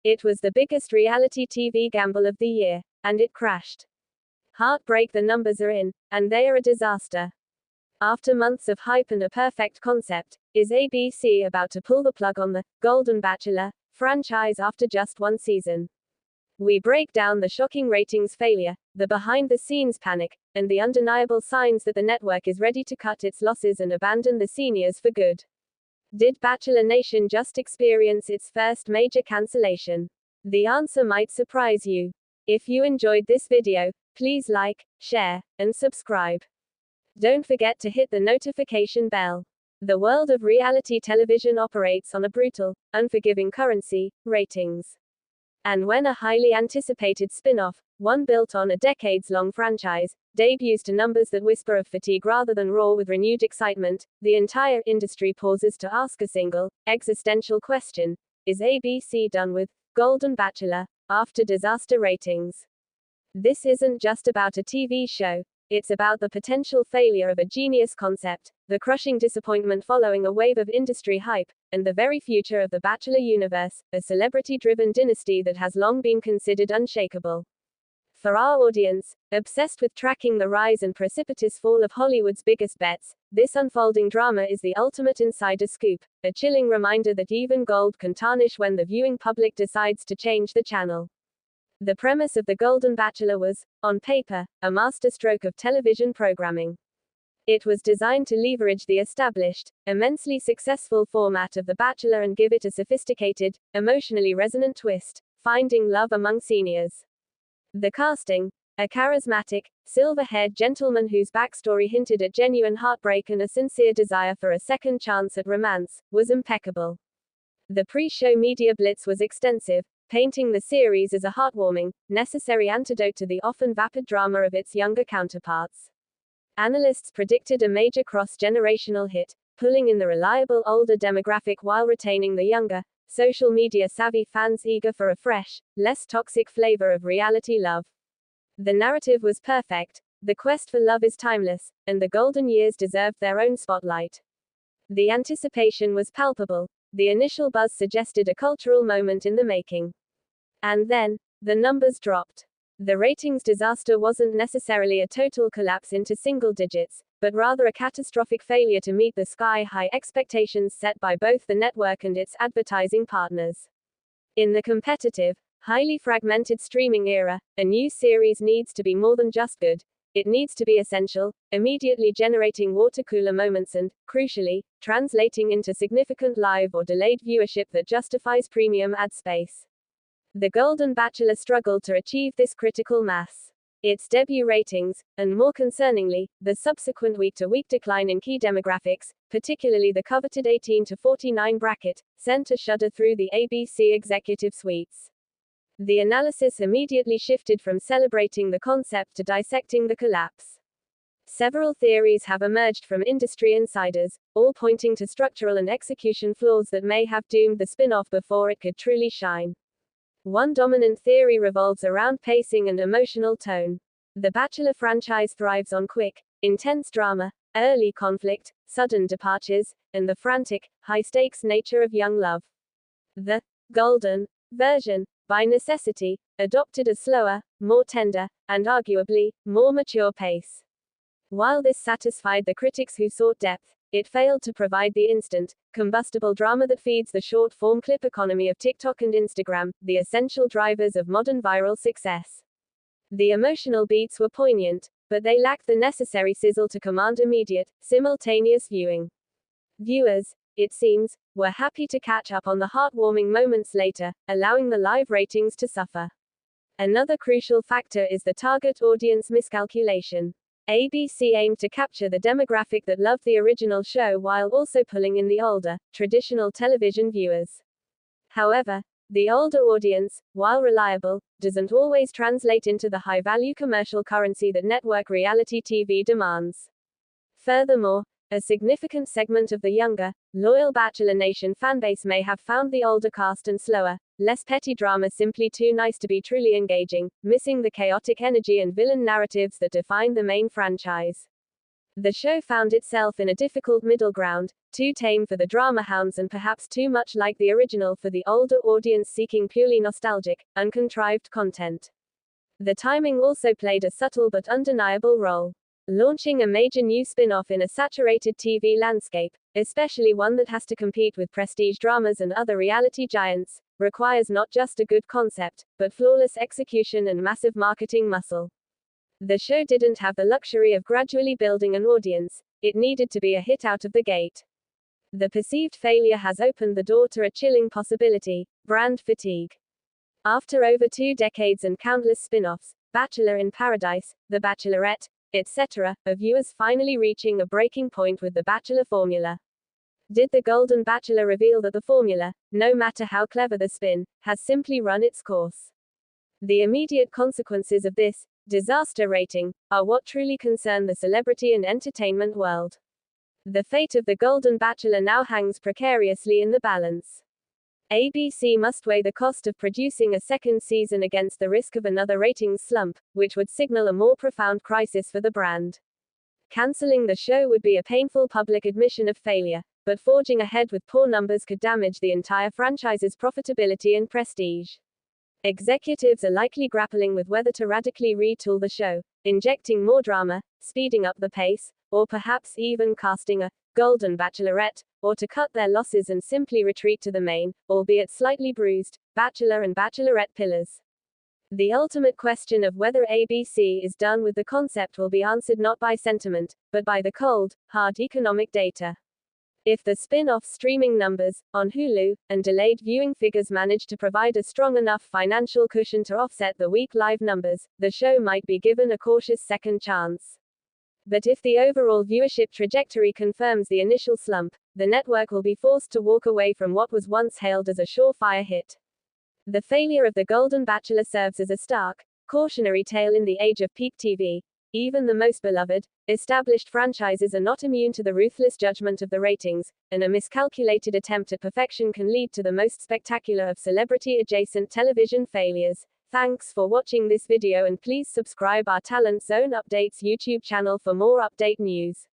It was the biggest reality TV gamble of the year, and it crashed. Heartbreak, the numbers are in, and they are a disaster. After months of hype and a perfect concept, is ABC about to pull the plug on the Golden Bachelor franchise after just one season? We break down the shocking ratings failure, the behind-the-scenes panic, and the undeniable signs that the network is ready to cut its losses and abandon the seniors for good. Did Bachelor Nation just experience its first major cancellation? The answer might surprise you. If you enjoyed this video, please like, share, and subscribe. Don't forget to hit the notification bell. The world of reality television operates on a brutal, unforgiving currency, ratings. And when a highly anticipated spin-off, one built on a decades-long franchise, debuts to numbers that whisper of fatigue rather than roar with renewed excitement, the entire industry pauses to ask a single, existential question: is ABC done with Golden Bachelor after disaster ratings? This isn't just about a TV show. It's about the potential failure of a genius concept, the crushing disappointment following a wave of industry hype, and the very future of the Bachelor universe, a celebrity-driven dynasty that has long been considered unshakable. For our audience, obsessed with tracking the rise and precipitous fall of Hollywood's biggest bets, this unfolding drama is the ultimate insider scoop, a chilling reminder that even gold can tarnish when the viewing public decides to change the channel. The premise of The Golden Bachelor was, on paper, a masterstroke of television programming. It was designed to leverage the established, immensely successful format of The Bachelor and give it a sophisticated, emotionally resonant twist, finding love among seniors. The casting: a charismatic, silver-haired gentleman whose backstory hinted at genuine heartbreak and a sincere desire for a second chance at romance, was impeccable. The pre-show media blitz was extensive, painting the series as a heartwarming, necessary antidote to the often vapid drama of its younger counterparts. Analysts predicted a major cross-generational hit, pulling in the reliable older demographic while retaining the younger, social media-savvy fans eager for a fresh, less toxic flavor of reality love. The narrative was perfect, the quest for love is timeless, and the golden years deserved their own spotlight. The anticipation was palpable. The initial buzz suggested a cultural moment in the making. And then, the numbers dropped. The ratings disaster wasn't necessarily a total collapse into single digits, but rather a catastrophic failure to meet the sky-high expectations set by both the network and its advertising partners. In the competitive, highly fragmented streaming era, a new series needs to be more than just good. It needs to be essential, immediately generating water cooler moments and, crucially, translating into significant live or delayed viewership that justifies premium ad space. The Golden Bachelor struggled to achieve this critical mass. Its debut ratings, and more concerningly, the subsequent week-to-week decline in key demographics, particularly the coveted 18 to 49 bracket, sent a shudder through the ABC executive suites. The analysis immediately shifted from celebrating the concept to dissecting the collapse. Several theories have emerged from industry insiders, all pointing to structural and execution flaws that may have doomed the spin-off before it could truly shine. One dominant theory revolves around pacing and emotional tone. The Bachelor franchise thrives on quick, intense drama, early conflict, sudden departures, and the frantic, high-stakes nature of young love. The Golden version, by necessity, adopted a slower, more tender, and arguably, more mature pace. While this satisfied the critics who sought depth, it failed to provide the instant, combustible drama that feeds the short-form clip economy of TikTok and Instagram, the essential drivers of modern viral success. The emotional beats were poignant, but they lacked the necessary sizzle to command immediate, simultaneous viewing. Viewers, it seems, were happy to catch up on the heartwarming moments later, allowing the live ratings to suffer. Another crucial factor is the target audience miscalculation. ABC aimed to capture the demographic that loved the original show while also pulling in the older, traditional television viewers. However, the older audience, while reliable, doesn't always translate into the high-value commercial currency that network reality TV demands. Furthermore, a significant segment of the younger, loyal Bachelor Nation fanbase may have found the older cast and slower, less petty drama simply too nice to be truly engaging, missing the chaotic energy and villain narratives that define the main franchise. The show found itself in a difficult middle ground, too tame for the drama hounds and perhaps too much like the original for the older audience seeking purely nostalgic, uncontrived content. The timing also played a subtle but undeniable role. Launching a major new spin-off in a saturated TV landscape, especially one that has to compete with prestige dramas and other reality giants, requires not just a good concept, but flawless execution and massive marketing muscle. The show didn't have the luxury of gradually building an audience, it needed to be a hit out of the gate. The perceived failure has opened the door to a chilling possibility: brand fatigue. After over 2 decades and countless spin-offs, Bachelor in Paradise, The Bachelorette, etc., are viewers finally reaching a breaking point with the Bachelor formula. Did the Golden Bachelor reveal that the formula, no matter how clever the spin, has simply run its course? The immediate consequences of this disaster rating are what truly concern the celebrity and entertainment world. The fate of the Golden Bachelor now hangs precariously in the balance. ABC must weigh the cost of producing a second season against the risk of another ratings slump, which would signal a more profound crisis for the brand. Canceling the show would be a painful public admission of failure, but forging ahead with poor numbers could damage the entire franchise's profitability and prestige. Executives are likely grappling with whether to radically retool the show, injecting more drama, speeding up the pace, or perhaps even casting a Golden Bachelorette, or to cut their losses and simply retreat to the main, albeit slightly bruised, Bachelor and Bachelorette pillars. The ultimate question of whether ABC is done with the concept will be answered not by sentiment, but by the cold, hard economic data. If the spin-off streaming numbers, on Hulu, and delayed viewing figures manage to provide a strong enough financial cushion to offset the weak live numbers, the show might be given a cautious second chance. But if the overall viewership trajectory confirms the initial slump, the network will be forced to walk away from what was once hailed as a surefire hit. The failure of The Golden Bachelor serves as a stark, cautionary tale in the age of peak TV. Even the most beloved, established franchises are not immune to the ruthless judgment of the ratings, and a miscalculated attempt at perfection can lead to the most spectacular of celebrity-adjacent television failures. Thanks for watching this video and please subscribe our Talent Zone Updates YouTube channel for more update news.